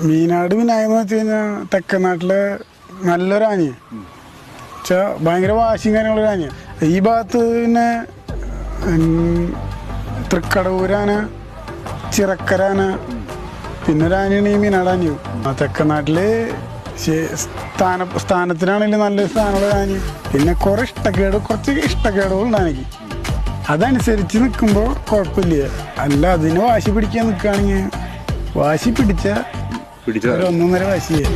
മീനാട് വിനായകം എന്ന് വെച്ച് കഴിഞ്ഞാൽ തെക്കനാട്ടിലെ നല്ലൊരു ആനയാണ്. വെച്ചാൽ ഭയങ്കര വാശിയും കാര്യങ്ങളൊരു ആനയാണ്. ഈ ഭാഗത്ത് പിന്നെ തൃക്കടവൂരാന, ചിറക്കരാന, പിന്നെ ഒരു ആനയാണ് ഈ മീനാട് ആനയും. തെക്കനാട്ടിൽ സ്ഥാനത്തിനാണെങ്കിലും നല്ലൊരു സ്ഥാനമുള്ള ആനയും. പിന്നെ കുറച്ച് ഇഷ്ടക്കേടുകളുണ്ട് ആനയ്ക്ക്. അതനുസരിച്ച് നിൽക്കുമ്പോൾ കുഴപ്പമില്ല. അല്ല അതിന് വാശി പിടിക്കാൻ നിൽക്കുകയാണെങ്കിൽ വാശി പിടിച്ച ഒരു 1.5 വാശിയായി.